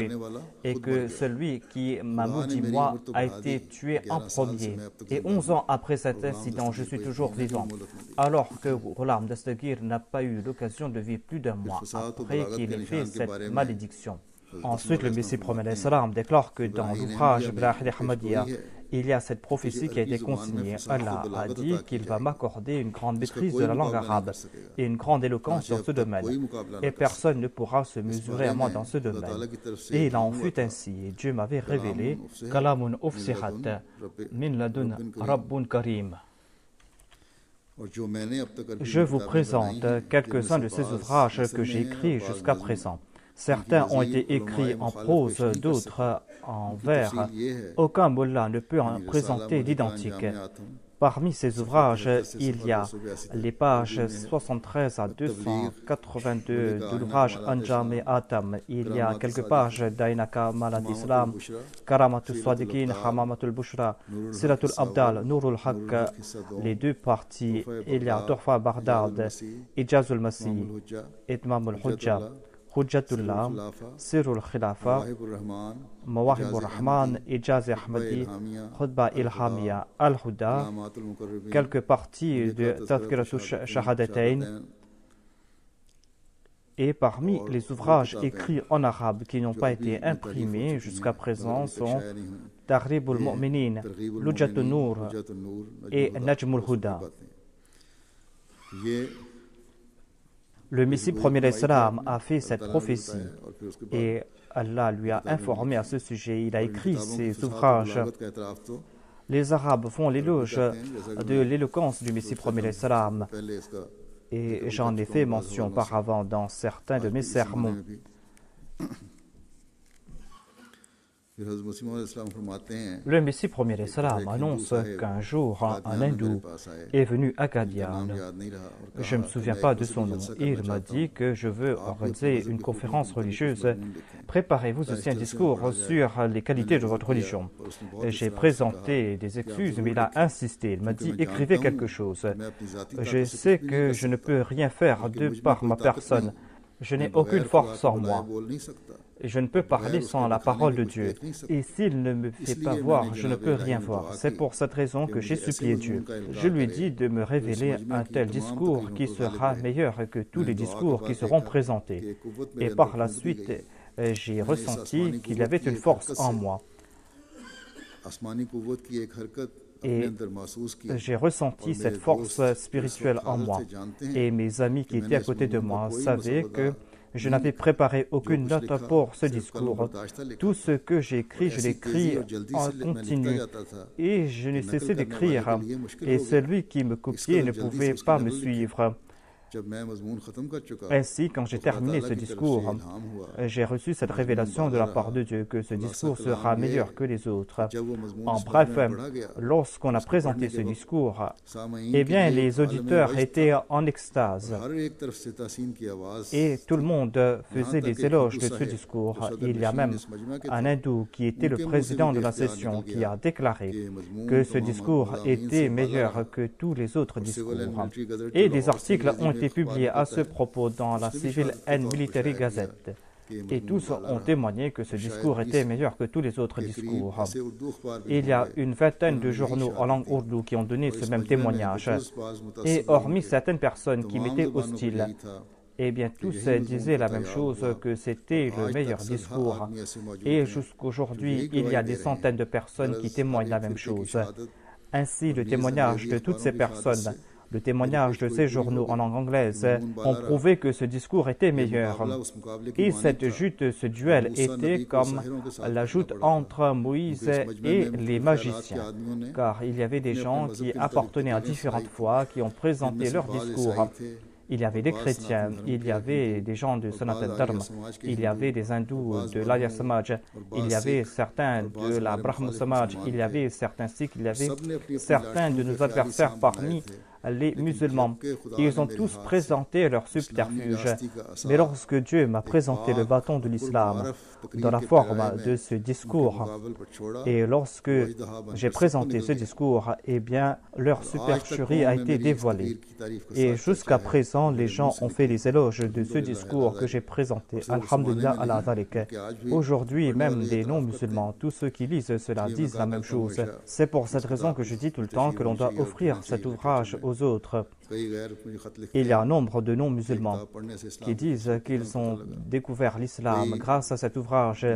B: et que celui qui m'a maudit moi a été tué en premier. Et 11 ans après cet incident, je suis toujours vivant. Alors que Ghulam Dastgir n'a pas eu l'occasion de vivre plus d'un mois après qu'il ait fait cette malédiction. Ensuite, le Messie promet salam déclare que dans l'ouvrage Brahil Ahmadiyya, il y a cette prophétie qui a été consignée. Allah a dit qu'il va m'accorder une grande maîtrise de la langue arabe et une grande éloquence dans ce domaine. Et personne ne pourra se mesurer à moi dans ce domaine. Et il en fut ainsi. Et Dieu m'avait révélé Kalamun ufsihat min ladun rabbun karim. Je vous présente quelques-uns de ces ouvrages que j'ai écrits jusqu'à présent. Certains ont été écrits en prose, d'autres en vers. Aucun mullah ne peut en présenter d'identique. Parmi ces ouvrages, il y a les pages 73 à 282 de l'ouvrage Anjam et Atam. Il y a quelques pages d'Ainaka Malad Islam, Karamatul Sadiqin, Hamamatul Bushra, Siratul Abdal, Nurul Haq, les deux parties. Il y a Tuhfa Baghdad, Ijazul Masih, Itmamul Hujja, Hujjatullah, Sirul Khilafa, Mawahibur Rahman, Ijaz Ahmadi, Khutba Ilhamia, Al-Huda, quelques parties de Tadhkiratul Shahadatain. Et parmi les ouvrages écrits en arabe qui n'ont pas été imprimés jusqu'à présent sont Taribul Mu'minin, Lujjatun Nur et Najmul Huda. Le Messie premier Islam a fait cette prophétie et Allah lui a informé à ce sujet. Il a écrit ces ouvrages. Les Arabes font l'éloge de l'éloquence du Messie premier Islam et j'en ai fait mention auparavant dans certains de mes sermons. Le Messie premier salam annonce qu'un jour, un hindou est venu à Qadian. Je ne me souviens pas de son nom. Il m'a dit que je veux organiser une conférence religieuse. Préparez-vous aussi un discours sur les qualités de votre religion. J'ai présenté des excuses, mais il a insisté. Il m'a dit, écrivez quelque chose. Je sais que je ne peux rien faire de par ma personne. Je n'ai aucune force en moi. Je ne peux parler sans la parole de Dieu. Et s'il ne me fait pas voir, je ne peux rien voir. C'est pour cette raison que j'ai supplié Dieu. Je lui ai dit de me révéler un tel discours qui sera meilleur que tous les discours qui seront présentés. Et par la suite, j'ai ressenti qu'il y avait une force en moi. Et j'ai ressenti cette force spirituelle en moi. Et mes amis qui étaient à côté de moi savaient que je n'avais préparé aucune note pour ce discours. Tout ce que j'ai écrit, je l'écris en continu. Et je n'ai cessé d'écrire. Et celui qui me copiait ne pouvait pas me suivre. Ainsi, quand j'ai terminé ce discours, j'ai reçu cette révélation de la part de Dieu que ce discours sera meilleur que les autres. En bref, lorsqu'on a présenté ce discours, eh bien, les auditeurs étaient en extase et tout le monde faisait des éloges de ce discours. Il y a même un hindou qui était le président de la session qui a déclaré que ce discours était meilleur que tous les autres discours. Et des articles ont été publié à ce propos dans la Civil and Military Gazette. Et tous ont témoigné que ce discours était meilleur que tous les autres discours. Il y a une vingtaine de journaux en langue ourdou qui ont donné ce même témoignage. Et hormis certaines personnes qui m'étaient hostiles, eh bien, tous disaient la même chose, que c'était le meilleur discours. Et jusqu'aujourd'hui, il y a des centaines de personnes qui témoignent la même chose. Ainsi, le témoignage de toutes ces personnes, le témoignage de ces journaux en langue anglaise ont prouvé que ce discours était meilleur. Et cette joute, ce duel était comme la joute entre Moïse et les magiciens. Car il y avait des gens qui appartenaient à différentes foi, qui ont présenté leur discours. Il y avait des chrétiens, il y avait des gens de Sanatan Dharma, il y avait des hindous de l'Arya Samaj, il y avait certains de la Brahma Samaj, il y avait certains sikhs, il y avait certains de nos adversaires parmi les musulmans. Ils ont tous présenté leur subterfuge. Mais lorsque Dieu m'a présenté le bâton de l'islam dans la forme de ce discours, et lorsque j'ai présenté ce discours, eh bien, leur supercherie a été dévoilée. Et jusqu'à présent, les gens ont fait les éloges de ce discours que j'ai présenté. Alhamdulillah ala dhalik. Aujourd'hui, même des non-musulmans, tous ceux qui lisent cela disent la même chose. C'est pour cette raison que je dis tout le temps que l'on doit offrir cet ouvrage aux autres. Il y a un nombre de non-musulmans qui disent qu'ils ont découvert l'islam grâce à cet ouvrage.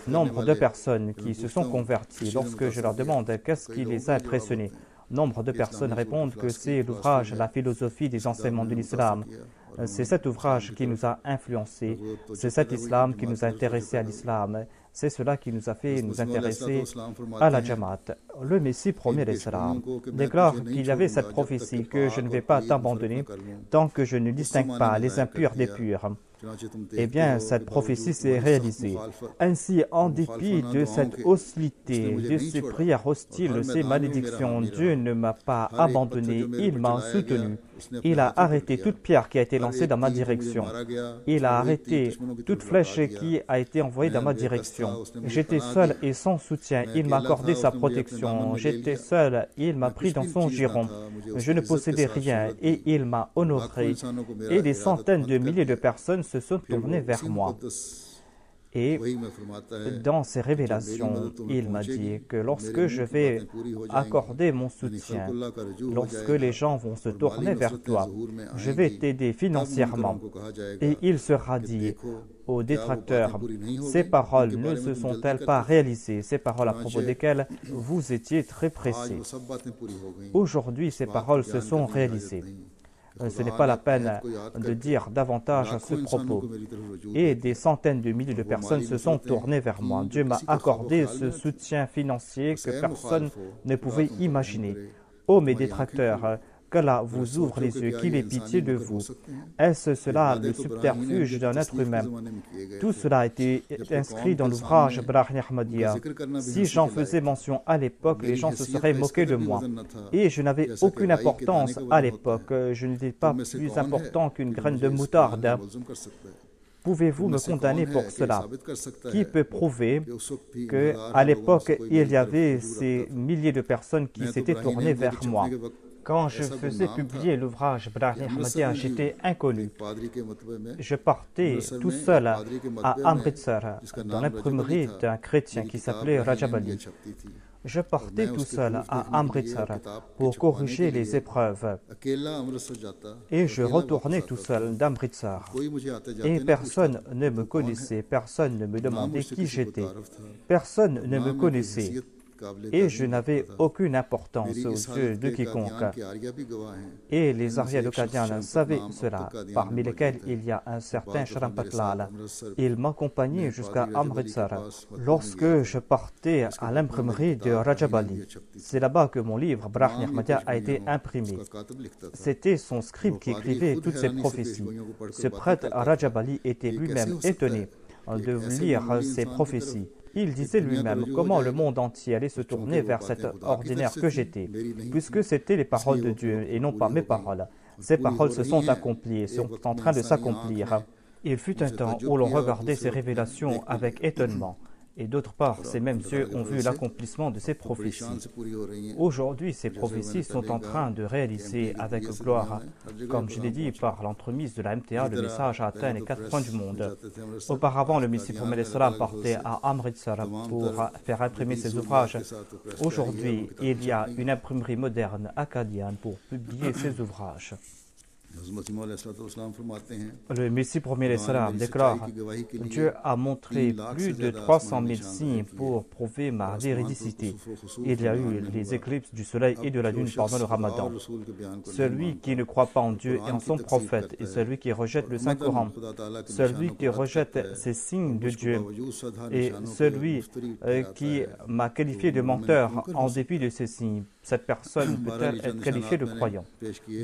B: Nombre de personnes qui se sont converties. Lorsque je leur demande qu'est-ce qui les a impressionnés, nombre de personnes répondent que c'est l'ouvrage La philosophie des enseignements de l'islam. C'est cet ouvrage qui nous a influencés. C'est cet islam qui nous a intéressés à l'islam. C'est cela qui nous a fait nous intéresser à la Jamaat. Le Messie premier l'Islam déclare qu'il y avait cette prophétie que je ne vais pas t'abandonner tant que je ne distingue pas les impurs des purs. Eh bien, cette prophétie s'est réalisée. Ainsi, en dépit de cette hostilité, de ces prières hostiles, de ces malédictions, Dieu ne m'a pas abandonné, il m'a soutenu. Il a arrêté toute pierre qui a été lancée dans ma direction. Il a arrêté toute flèche qui a été envoyée dans ma direction. J'étais seul et sans soutien. Il m'a accordé sa protection. J'étais seul. Il m'a pris dans son giron. Je ne possédais rien et il m'a honoré. Et des centaines de milliers de personnes se sont tournées vers moi. Et dans ces révélations, il m'a dit que lorsque je vais accorder mon soutien, lorsque les gens vont se tourner vers toi, je vais t'aider financièrement. Et il sera dit aux détracteurs, ces paroles ne se sont-elles pas réalisées, ces paroles à propos desquelles vous étiez très pressés. Aujourd'hui, ces paroles se sont réalisées. Ce n'est pas la peine de dire davantage à ce propos. Et des centaines de milliers de personnes se sont tournées vers moi. Dieu m'a accordé ce soutien financier que personne ne pouvait imaginer. Ô mes détracteurs, qu'Allah vous ouvre les yeux, qu'il ait pitié de vous. Est-ce cela le subterfuge d'un être humain? Tout cela a été inscrit dans l'ouvrage Brahni Ahmadiyya. Si j'en faisais mention à l'époque, les gens se seraient moqués de moi. Et je n'avais aucune importance à l'époque. Je n'étais pas plus important qu'une graine de moutarde. Pouvez-vous me condamner pour cela? Qui peut prouver qu'à l'époque, il y avait ces milliers de personnes qui s'étaient tournées vers moi? Quand je faisais publier l'ouvrage Brahni Ahmadiyya, j'étais inconnu. Je partais tout seul à Amritsar, dans l'imprimerie d'un chrétien qui s'appelait Rajab Ali. Je partais tout seul à Amritsar pour corriger les épreuves. Et je retournais tout seul d'Amritsar. Et personne ne me connaissait, personne ne me demandait qui j'étais. Personne ne me connaissait. Et je n'avais aucune importance aux yeux de quiconque. Et les Arya de Qadian savaient cela, parmi lesquels il y a un certain Sharam Patlal. Il m'accompagnait jusqu'à Amritsar lorsque je partais à l'imprimerie de Rajab Ali. C'est là-bas que mon livre Brahni Ahmadiyya a été imprimé. C'était son scribe qui écrivait toutes ces prophéties. Ce prêtre Rajab Ali était lui-même étonné de lire ces prophéties. Il disait lui-même comment le monde entier allait se tourner vers cet ordinaire que j'étais, puisque c'étaient les paroles de Dieu et non pas mes paroles. Ces paroles se sont accomplies et sont en train de s'accomplir. Il fut un temps où l'on regardait ces révélations avec étonnement. Et d'autre part, ces mêmes yeux ont vu l'accomplissement de ces prophéties. Aujourd'hui, ces prophéties sont en train de réaliser avec gloire. Comme je l'ai dit, par l'entremise de la MTA, le message a atteint les 4 coins du monde. Auparavant, le Messie Promet Salam partait à Amritsar pour faire imprimer ses ouvrages. Aujourd'hui, il y a une imprimerie moderne à Qadian pour publier ses ouvrages. Le Messie Promet Salam déclare: Dieu a montré plus de 300 000 signes pour prouver ma véridicité. Il y a eu les éclipses du soleil et de la lune pendant le Ramadan. Celui qui ne croit pas en Dieu et en son prophète, et celui qui rejette le Saint-Coran, celui qui rejette ces signes de Dieu, et celui qui m'a qualifié de menteur en dépit de ces signes, cette personne peut-elle être qualifiée de croyant?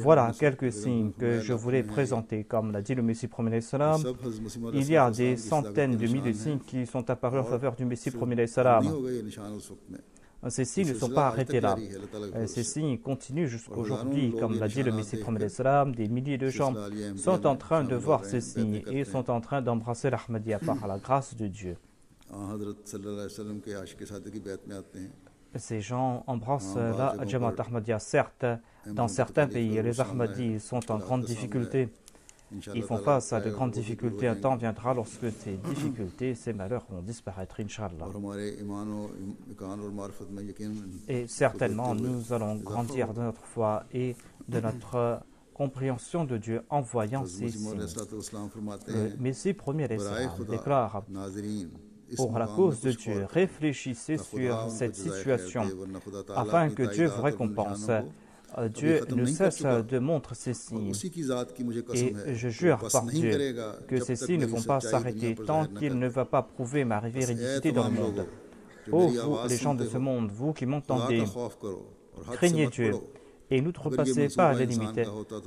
B: Voilà quelques signes que je voulais présenter. Comme l'a dit le Messie Promet Salam, il y a des centaines de milliers de signes qui sont apparus en faveur du Messie Promet Salam. Ces signes ne sont pas arrêtés là. Ces signes continuent jusqu'aujourd'hui. Comme l'a dit le Messie Promet Salam, des milliers de gens sont en train de voir ces signes et sont en train d'embrasser l'Ahmadiyya par la grâce de Dieu. Ces gens embrassent la Jamaat Ahmadiyya. Certes, dans certains pays, les Ahmadis sont en grande difficulté. Ils font face à de grandes difficultés. Un temps viendra lorsque ces difficultés, ces malheurs vont disparaître, Inch'Allah. Et certainement, nous allons grandir de notre foi et de notre compréhension de Dieu en voyant ces signes. Le Messie Premier déclare: pour la cause de Dieu, réfléchissez sur cette situation afin que Dieu vous récompense. Dieu ne cesse de montrer ses signes. Et je jure par Dieu que ces signes ne vont pas s'arrêter tant qu'il ne va pas prouver ma véridicité dans le monde. Ô vous, les gens de ce monde, vous qui m'entendez, craignez Dieu et n'outrepassez pas les limites.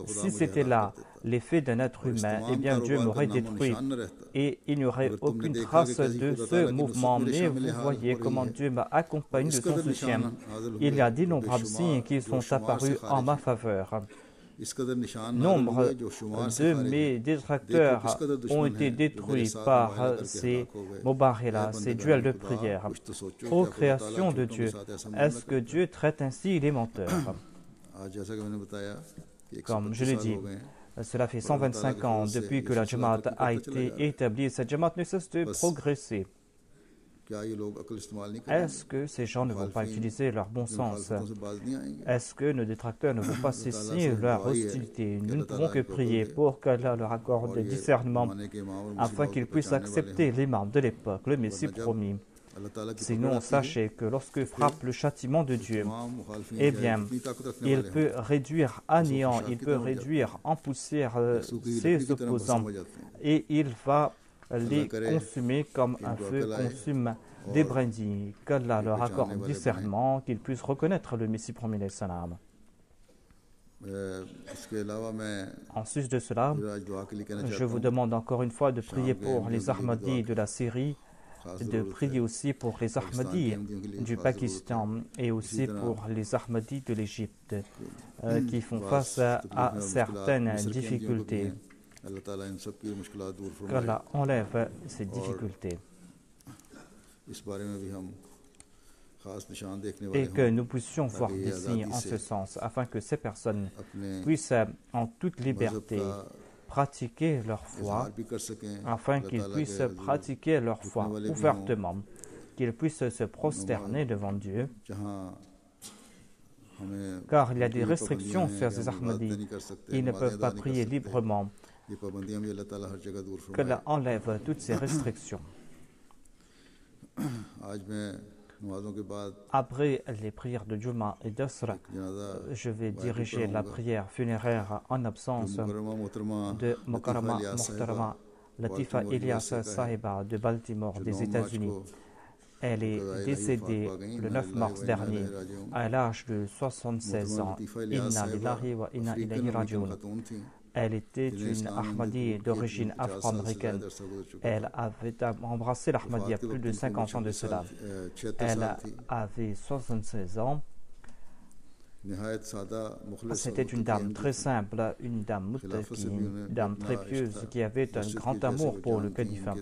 B: Si c'était là l'effet d'un être humain, eh bien Dieu m'aurait détruit et il n'y aurait aucune trace de ce mouvement. Mais vous voyez comment Dieu m'a accompagné de son soutien. Il y a d'innombrables signes qui sont apparus en ma faveur. Nombre de mes détracteurs ont été détruits par ces mobarela, ces duels de prière. Ô création de Dieu, est-ce que Dieu traite ainsi les menteurs? Comme je l'ai dit, cela fait 125 ans depuis que la Jamaat a été établie. Cette Jamaat ne cesse de progresser. Est-ce que ces gens ne vont pas utiliser leur bon sens? Est-ce que nos détracteurs ne vont pas cesser leur hostilité? Nous ne pouvons que prier pour qu'Allah leur accorde le discernement afin qu'ils puissent accepter l'imam de l'époque, le Messie promis. Sinon, sachez que lorsque frappe le châtiment de Dieu, eh bien, il peut réduire à néant, il peut réduire en poussière ses opposants et il va les consumer comme un feu consume des brindilles. Qu'Allah leur accorde discernement, qu'ils puissent reconnaître le Messie promis salam. En sus de cela, je vous demande encore une fois de prier pour les Ahmadis de la Syrie, de prier aussi pour les Ahmadis du Pakistan et aussi pour les Ahmadis de l'Égypte qui font face à certaines difficultés. Qu'Allah enlève ces difficultés et que nous puissions voir des signes en ce sens afin que ces personnes puissent en toute liberté pratiquer leur foi, afin qu'ils puissent pratiquer leur foi ouvertement, qu'ils puissent se prosterner devant Dieu, car il y a des restrictions sur ces Ahmadis. Ils ne peuvent pas prier librement. Qu'Allah enlève toutes ces restrictions. Après les prières de Juma et d'Asr, je vais diriger la prière funéraire en absence de Mokarama Muhtarama Latifa Ilyas Sahiba de Baltimore, des États-Unis. Elle est décédée le 9 mars dernier à l'âge de 76 ans. Inna lillahi wa inna ilayhi raji'un. Elle était une Ahmadi d'origine afro-américaine. Elle avait embrassé l'Ahmadi il y a plus de 50 ans de cela. Elle avait 76 ans. C'était une dame très simple, une dame muttaqi, une dame très pieuse qui avait un grand amour pour le califat.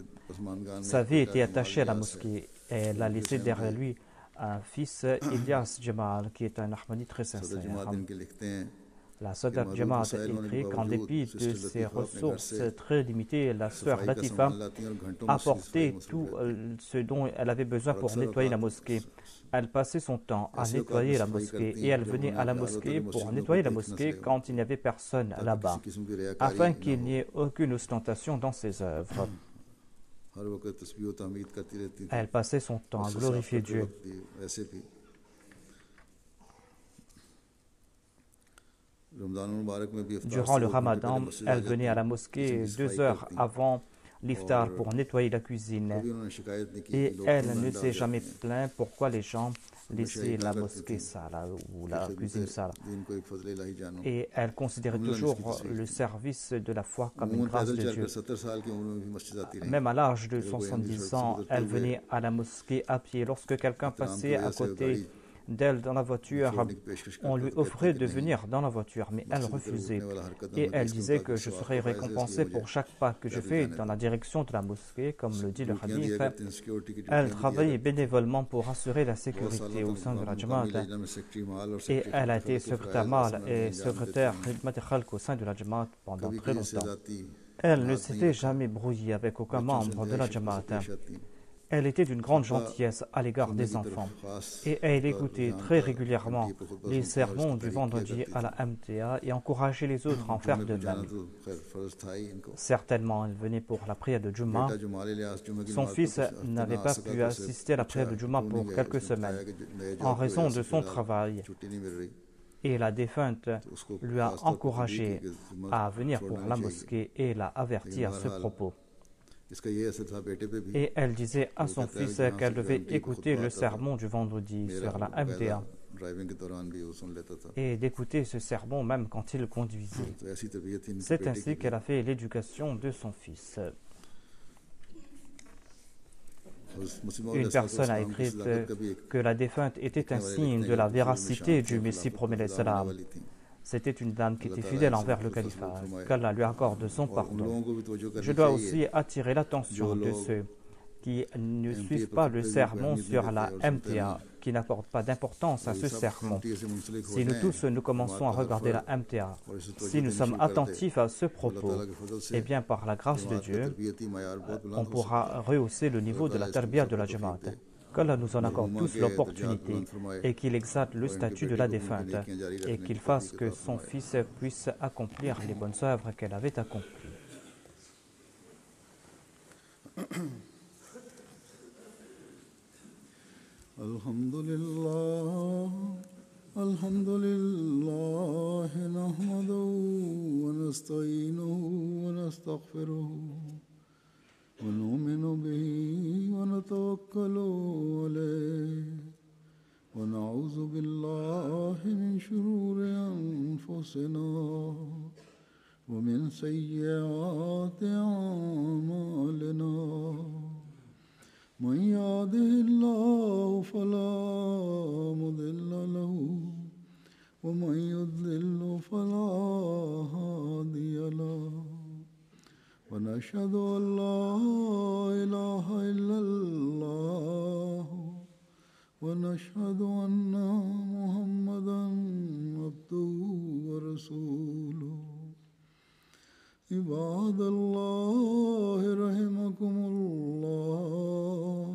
B: Sa vie était attachée à la mosquée et elle a laissé derrière lui un fils, Ilyas Jamal, qui est un Ahmadi très sincère. La Sadr Jamaat écrit qu'en dépit de ses ressources très limitées, la sœur Latifa apportait tout ce dont elle avait besoin pour nettoyer la mosquée. Elle passait son temps à nettoyer la mosquée et elle venait à la mosquée pour nettoyer la mosquée quand il n'y avait personne là-bas, afin qu'il n'y ait aucune ostentation dans ses œuvres. Elle passait son temps à glorifier Dieu. Durant le Ramadan, elle venait à la mosquée 2 heures avant l'iftar pour nettoyer la cuisine. Et elle ne s'est jamais plaint pourquoi les gens laissaient la mosquée sale ou la cuisine sale. Et elle considérait toujours le service de la foi comme une grâce de Dieu. Même à l'âge de 70 ans, elle venait à la mosquée à pied. Lorsque quelqu'un passait à côté d'elle dans la voiture, on lui offrait de venir dans la voiture, mais elle refusait. Et elle disait que je serais récompensée pour chaque pas que je fais dans la direction de la mosquée, comme le dit le hadith. Elle travaillait bénévolement pour assurer la sécurité au sein de la Jamaat. Et elle a été secrétaire mâle et secrétaire au sein de la Jamaat pendant très longtemps. Elle ne s'était jamais brouillée avec aucun membre de la Jamaat. Elle était d'une grande gentillesse à l'égard des enfants et elle écoutait très régulièrement les sermons du vendredi à la MTA et encourageait les autres à en faire de même. Certainement, elle venait pour la prière de Juma. Son fils n'avait pas pu assister à la prière de Juma pour quelques semaines en raison de son travail. Et la défunte lui a encouragé à venir pour la mosquée et l'a averti à ce propos. Et elle disait à son fils qu'elle devait écouter le sermon du vendredi sur la MTA et d'écouter ce sermon même quand il conduisait. C'est ainsi qu'elle a fait l'éducation de son fils. Une personne a écrit que la défunte était un signe de la véracité du Messie promet salam. C'était une dame qui était fidèle envers le califat, qu'Allah lui accorde son pardon. Je dois aussi attirer l'attention de ceux qui ne suivent pas le sermon sur la MTA, qui n'accordent pas d'importance à ce sermon. Si nous tous nous commençons à regarder la MTA, si nous sommes attentifs à ce propos, eh bien par la grâce de Dieu, on pourra rehausser le niveau de la tarbiyah de la Jamaat. Qu'Allah nous en accorde tous l'opportunité et qu'il exalte le statut de la défunte et qu'il fasse que son fils puisse accomplir les bonnes œuvres qu'elle avait accomplies.
A: Alhamdulillah, nahmaduhu wa nasta'inuhu wa nastaghfiruhu. ونؤمن به ونتوكل عليه ونعوذ بالله من شرور أنفسنا ومن سيئات أعمالنا من يهده الله فلا مضل له ومن يضلل فلا هادي له ونشهد أن لا إله إلا الله ونشهد أن محمدا عبده ورسوله عباد الله رحمكم الله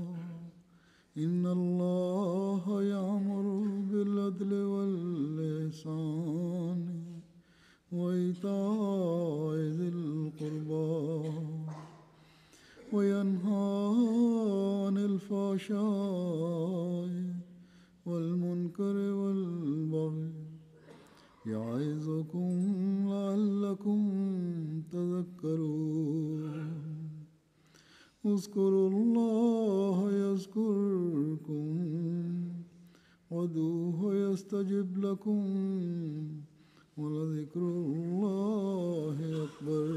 A: إن الله يأمر بالعدل والإحسان وإيتاء ذي القربى وينهى عن الفحشاء والمنكر والبغي يعظكم لعلكم تذكرون اذكروا الله يذكركم وادعوه يستجب لكم ولذكر الله أكبر